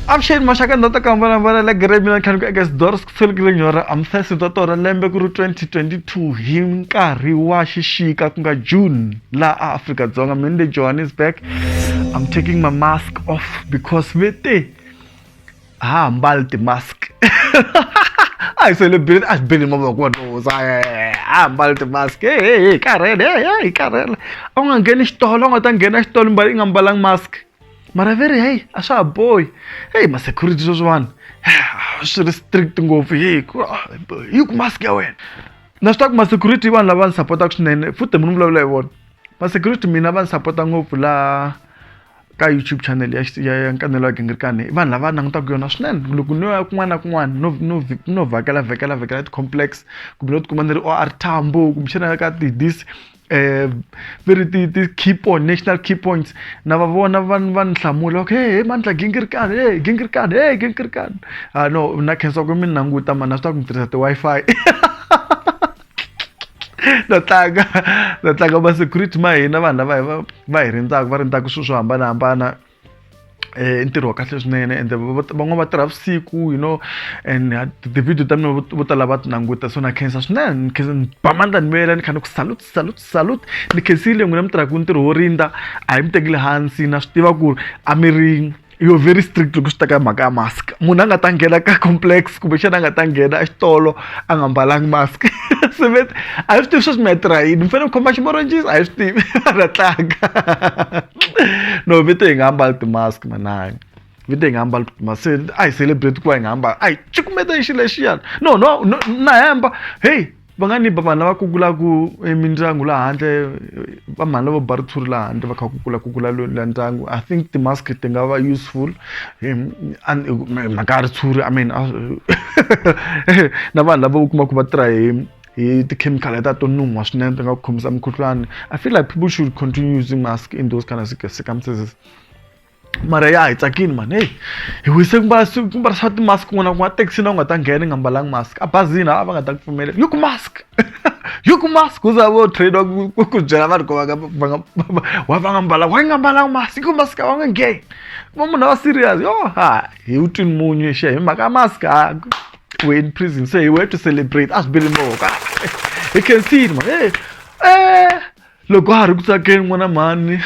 Abshane mashaka ndata kambana bana la gremina kan ka gas doors selgrenyora amthasi totora lembe ku 2022 hinkarhi wa xixika ku nga June la Africa Dzonga mende Johannesburg. I'm taking my mask off because vete mbali ti mask. I celebrate as been mama kwa no mbali ti mask. Hey karele anga ngena xitolo nga ta ngena xitolo mbali ngambalang mask. Mara very hey asha boy hey ma security so one swi restrict ngopfu hey you mask ya wena na stock ma security vanhu lava ni support swinene futhi munhu vulavula hi vona ma security mina va ni support ngopfu la ka YouTube channel ya Nkanelo wa Gingirikani vanhu lava langutaka yona swinene loko no ya kun'wana na kun'wana no vhakela ti complex kumbe no tikuma ni ri OR Tambo kumbe xana ka this very the key point national key points na va vona van hlamula okay hey Mandla Gingirikani no na khensa ku mi nanguta mana swi ta ku tirhisa ti Wi-Fi na tlanga ma security ma hina vanhu lava va hi rindzaka swilo swo hambanahambana ntirho wa kahle swinene and van'wana va tirha vusiku you know and the video ta mina vo tala va ti languta so na khensa swinene ni ba mandla ni miyela ni kha ni ku salute ni khensile n'wina mi tirhaka ntirho wo rindza a hi mi tekile hansi na swi tiva ku ri a mi ri you're very strict loko swi ta ka mhaka ya mask munhu a nga ta nghena ka complex kumbe xana a nga ta nghena exitolo a nga mbalangi mask se vet a hi swi tivi sweswi mi ya tirha yini mi fanele mi khoma ximoronjisi a hi swi tivi ra tlanga no vito hi nga ambali ti-mask mananga vito hi nga ambali ti-mask se a hi celebrate ku va hi nga ambali a hi cukumeta hi xilo lexiyani no na hemba hey va nga ni vanhu lava kukulaku mindyangu laha handle va mhani lavo ba ritshuri laha handle va kha kukula la ndyangu I think ti-mask ti nga va useful mhaka ya ritshuri I mean na vanhu lava u kuma ku va tirha hi tikhemikhali ta to nuhwa swinene ti nga ku khomisa mukhuhlwani I feel like people should continue using mask in those kind of circumstances mara ya hi tsakini man hey hi wise ku mbala swa ti-mask kun'wana na kun'wana taxi na u nga ta nghena nga mbalanga mask a bazini a va nga ta ku pfumela you ku mask ku za vo trade ku byela vanhu ko va nga mbalanga mask ku mask a va nga ngheni va munhu va serious hi u twini munyu xe hi mhaka mask we're in prison so we have to celebrate as Billy Moka you can see it man hey loko ha ri ku tsakeni n'wana mani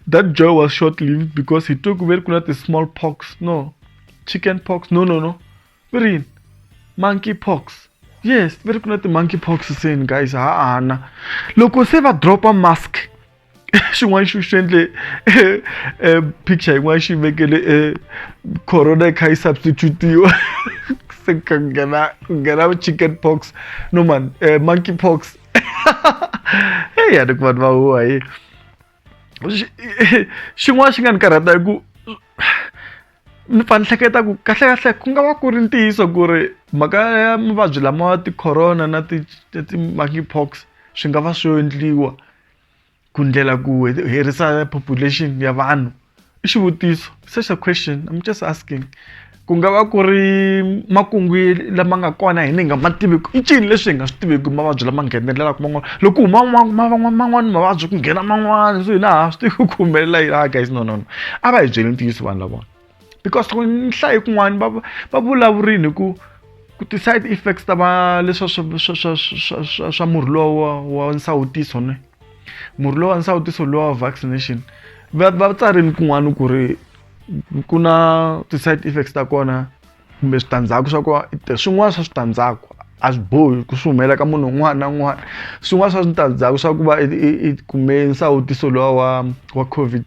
that joy was short-lived because he took very good at the smallpox, no, chickenpox, no, very monkeypox. Yes, very good at the monkeypox saying guys, look, we save a drop a mask. She wants to send a picture, why she make a corona kai substitute you. Get out chickenpox, no man, monkeypox. Hey, I don't know why. Xin'wana xi nga ni karhata hi ku ni fa ni hleketa ku kahle ku nga va ku ri ntiyiso ku ri mhaka ya mavabyi lama ti-corona na ti-monkeypox swi nga va swo endliwa ku ndlela ku herisa population ya vanhu i xivutiso such a question I'm just asking ku nga va ku ri makungu lama nga kona hi ni nga ma tiviki i cini leswi hi nga swi tiviki mavabyi lama nghenelelaka man'wana loko huma man'wana mavabyi ku nghena man'wana so hina ha swi tivi ku humelela yini guys no a va hi byeli ntiyiso vanhu lavona because nhlayo kun'wana va vulavurini ku ti-side effects ta va leswa swa murhi lowa wa nsawutiso ne murhi lowa nsawutiso lowa wa vaccination va tsarini kun'wana ku ri ku na ti-side effects ta kona kumbe switandzhaku swa kona swin'wana swa switandzhaku a swi bohi ku swi humelela ka munhu un'wana na un'wana swin'wana swa switandzhaku swa ku va i kume nsawutiso lowa wa COVID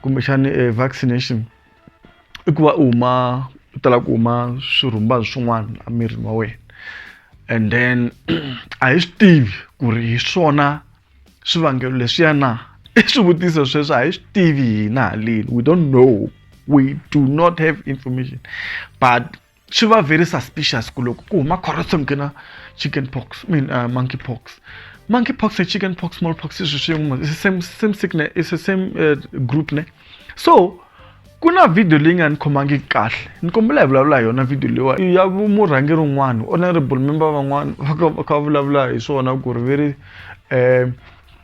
kumbexani vaccination i ku va u tala ku huma swirhumbana swin'wana emirini wa wena and then a hi swi tivi ku ri hi swona swivangelo leswiya na i swivutiso sweswo a hi swi tivi hina haleni we don't know we do not have information but swi va very suspicious ku loko ku huma corruption na chickenpox monkeypox and chickenpox smallpox is the same sickness it's the same group ne so kuna video leyi nga ni khomangi kahle ni kombela hi vulavula hi yona video leyiwa ya murhangeri un'wana honorable member van'wana va kha vulavula hi swona ku ri very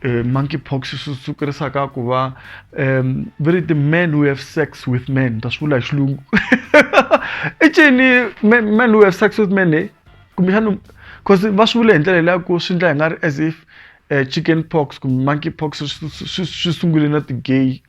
monkeypox sukurisaka ku va very the men who have sex with men ta swula xilungu men who have sex with men kumbexana because va swivula hi ndlela leya ku swi ndla hi nga ri as if chicken pox kumbe monkeypox swi sungule na ti-gay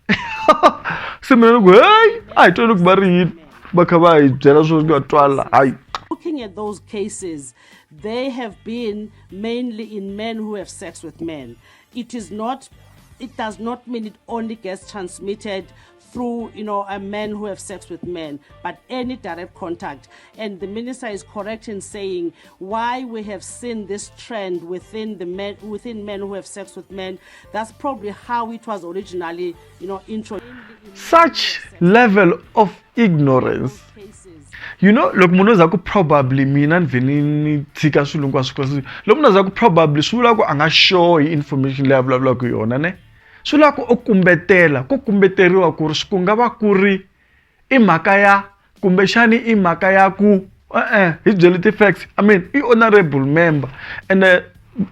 se mina ni ku hey a hi twani ku va ri yini va kha va hi byela swo nga twala hayi. Looking at those cases, they have been mainly in men who have sex with men. It does not mean it only gets transmitted through, a men who have sex with men, but any direct contact. And the minister is correct in saying why we have seen this trend within men who have sex with men. That's probably how it was originally, introduced. Such level of ignorance. Loko munhu za ku probably mina ndiveni tshika swilungu a swi kosi loko munhu za ku probably swi vula ku a nga sure hi information leyi a vulavulaka hi yona ne swi vula ku u kumbetela ku kumbeteriwa ku ri swi ku nga va ku ri i mhaka ya kumbexani i mhaka ya ku hi byele ti-facts I mean i honorable member and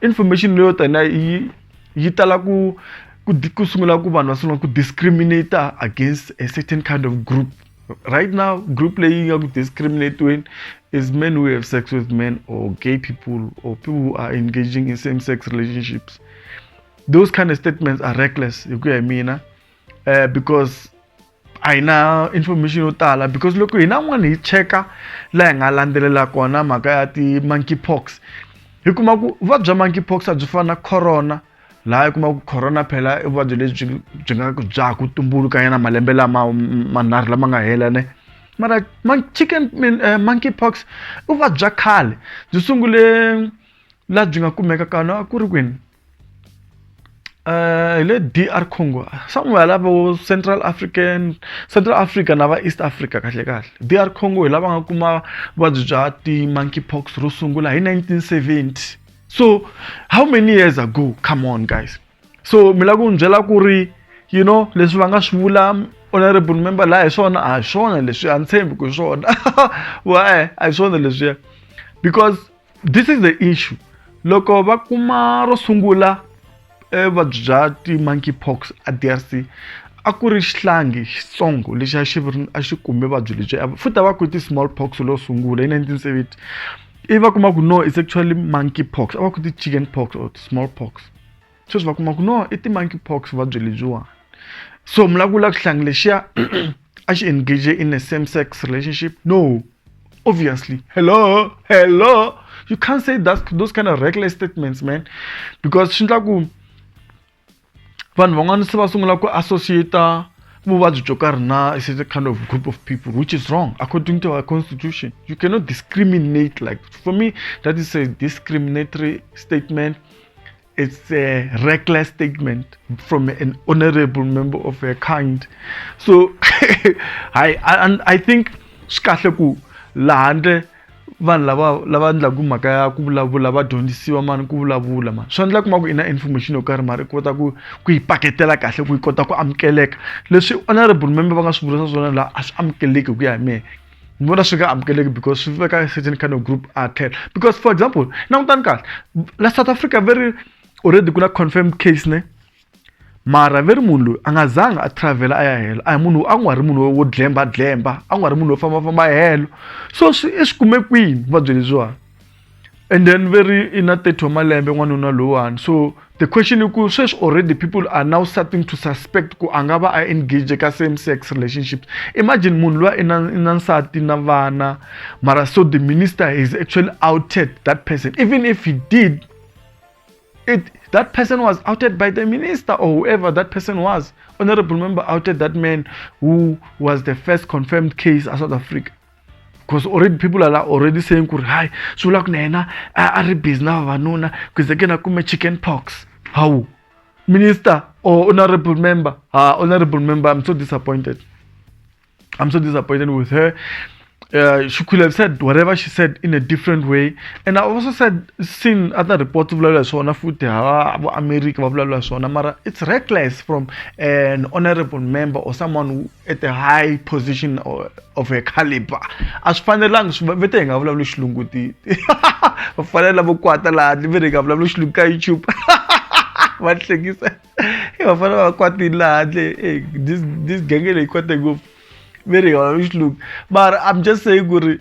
information leyo tana yi tala ku sungula ku vanhu va sungula ku discriminate against a certain kind of group. Right now, group laying up discriminating is men who have sex with men or gay people or people who are engaging in same-sex relationships. Those kind of statements are reckless, you get me, because I know information utala because look, ina one checker la nga landelela kona mhaka ya ti monkeypox. Hi kuma ku vuvabyi monkeypox a byi fana corona laha kuma ku corona phela I vuvabyi lebyi byi nga bya ku tumbuluka yana malembe lama manharhu lama nga hela ne mara monkeypox I vuvabyi bya khale byi sungule la byi nga kumeka kana ku ri kwini le DR Congo somewhere lava Central Africa na va East Africa kahle DR Congo hi lava nga kuma vuvabyi bya ti monkeypox ro sungula hi 1970. So how many years ago? Come on guys. So milaku njela ku ri leswi va nga swi vula honorable member la hi swona a hi swona leswi a ni tshembi ku swona why a hi swona leswi because this is the issue loko va kuma ro sungula vuvabyi bya ti monkeypox a DRC a ku ri xihlangi xitsongo lexi a xi kume vuvabyi lebyi futa va ku ti smallpox lo sungula hi 1970. If I come no, it's actually monkeypox. I could chicken pox or smallpox. So if I come no, it's monkeypox what you so mlagula khlanglesia as engage in a same-sex relationship. No, obviously. Hello. You can't say those kind of reckless statements, man, because shinlaku van vangan se va sungula ku associate vuvabyi byo karhi na is a kind of group of people, which is wrong according to our constitution. You cannot discriminate. Like for me, that is a discriminatory statement. It's a reckless statement from an honorable member of a kind. So I think skahle ku lahande vanhu lava ndlaku mhaka ya ku vulavula va dyondzisiwa mani ku vulavula mani swi endla kuma ku ina information yo karhi mari kota ku yi paketela kahle ku yi kota ku amukeleka leswi honorable member va nga swi vulisa swona la a swi amukeleki ku ya hi mehe ni vona swi nga amukeleki because swi veka a certain kind of group atlhela because for example langutani kahle la South Africa very already ku na confirmed case ne mara very munhu loyi a nga zanga a travel a ya helo a hi munhu a nga ri munhu wo dlemba a nga ri munhu wo famba helo so swi kume kwini vuvabyi lebyiwani and then very ina 30 wa malembe n'wanuna lowani so the question is ku sweswi already people are now starting to suspect ku a nga va a engage ka same-sex relationships. Imagine munhu loyi ina nsati na vana mara so the minister has actually outed that person even if he did that person was outed by the minister or whoever that person was. Honorable member outed that man who was the first confirmed case in South Africa. Because already people are already saying, "Hi, so like nena, I busy na vanuna because they're gonna come chicken pox." How? Minister or honorable member? Honorable member, I'm so disappointed. I'm so disappointed with her. She could have said whatever she said in a different way, and I also seen other reports of America, it's reckless from an honorable member or someone at a high position of a caliber. As final language, everything I've loved YouTube. va hlekisa va fana va kwatini laha handle this genge leyi kwate ngopfu very xilungu but I'm just saying ku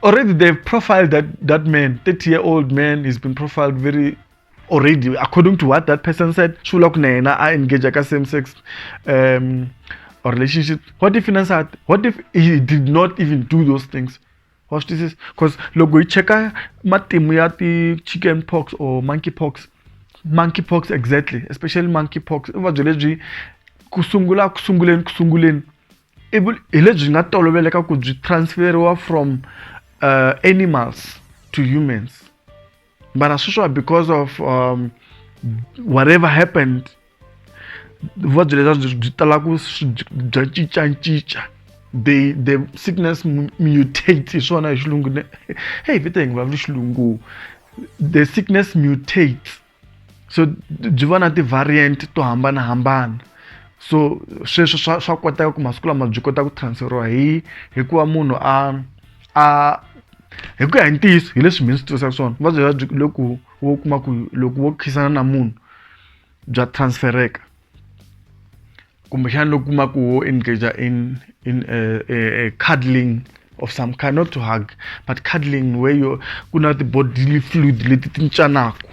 already they've profiled that man, 30-year-old man. He's been profiled very already according to what that person said. Shulok nena I engage ka same sex or relationship. What if he did not even do those things? Watch this is because logo you check matimu ya ti chicken pox or monkeypox exactly, especially monkeypox. Evajeleji kusunguleni ile byi nga toloveleka ku byi transferiwa from animals to humans, but associated because of whatever happened, the sickness mutates. Hey, the sickness mutates, so the variant to hambana. So sweswo swa koteka ku masiku lama byi kota ku transferiwa hi kuva munhu hi ku ya hi ntiyiso hi leswi mina swi tivisaka swona vuvabyi bya loko wo kuma ku loko wo khisana na munhu bya transfereka kumbexana loko kuma ku wo engage in a cuddling of some kind, not to hug but cuddling where ku na ti-bodily fluid leti ti cincanaka.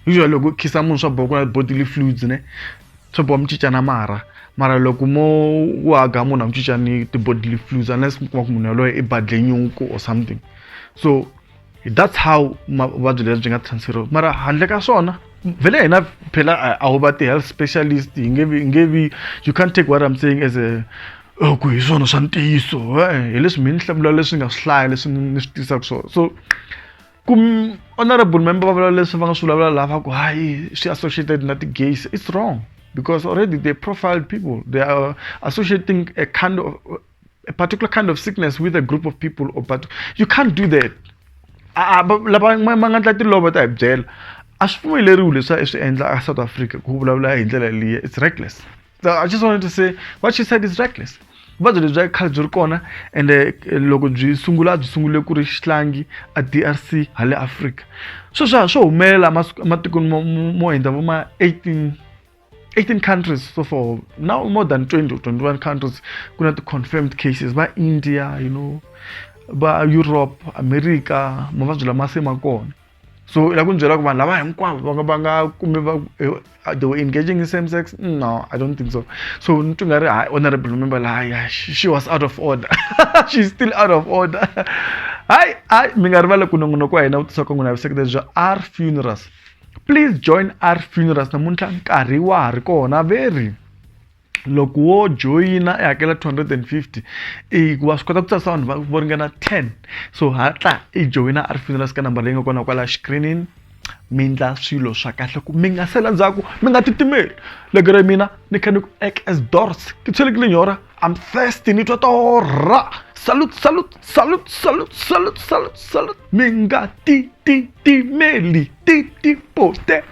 Usually loko khisa munhu swa boha ku na bodily fluids ne swa boha mi cincana mara loko mo wo haga munhu a mi cincani ti-bodily fluids unless mi kuma ku munhu yaloye i badle nyuku or something. So that's how vuvabyi lebyi byi nga transferiwa, mara handle ka swona vele hina phela a wu va ti-health specialist hi nge vi you can't take what I'm saying as a ku hi swona swa ntiyiso hi leswi mi ni hlamula leswi nga swi hlaya leswi ni swi tisaka swona. So honorable member va vulavula leswi va nga swi vulavula lava ku hayi swi associated na ti-gays, it's wrong because already they profiled people. They are associating a particular kind of sickness with a group of people, but you can't do that. Lava ma nga ndla tilova ta hi byela a swi pfumeleriwi leswi swi endla a South Africa ku vulavula hi ndlela liya, it's reckless. So I just wanted to say what she said is reckless. Vuvabyi lebyi bya khale byi ri kona and loko byi sungule ku ri xihlangi a DRC hale Africa. Swo humelela matikweni mo hundza vo ma 18 countries so far, now more than 20 or 21 countries kuna ti-confirmed cases va India, va Europe, America, mavabyi lama se ma kona. So la ku byela ku vanhu lava hinkwavo va nga kumbe they were engaging in same sex. No, I don't think so. So ntu nga ri honorable member la she was out of order. She's still out of order. Mi nga rivala ku nongonoko wa hina wu tisa ka n'wina vuseketeri bya our funerals. Please join our funerals namuntlha nkarhi wa ha ri kona very. Loko wo joyina i hakela 250 wa swi kota ku tsarisa vanhu vo ringana 10. So hatla i joyina our funerals ka nambara leyi nga kona kwala screening. Mi ndla swilo swa kahle ku mi nga sela ndzhaku mi nga titimeli. Loko ra mina ni kha ni ku act as doors ki tshwelekile nyora I'm thirsty ni twa torha. Salute. Mi nga titimeli pote.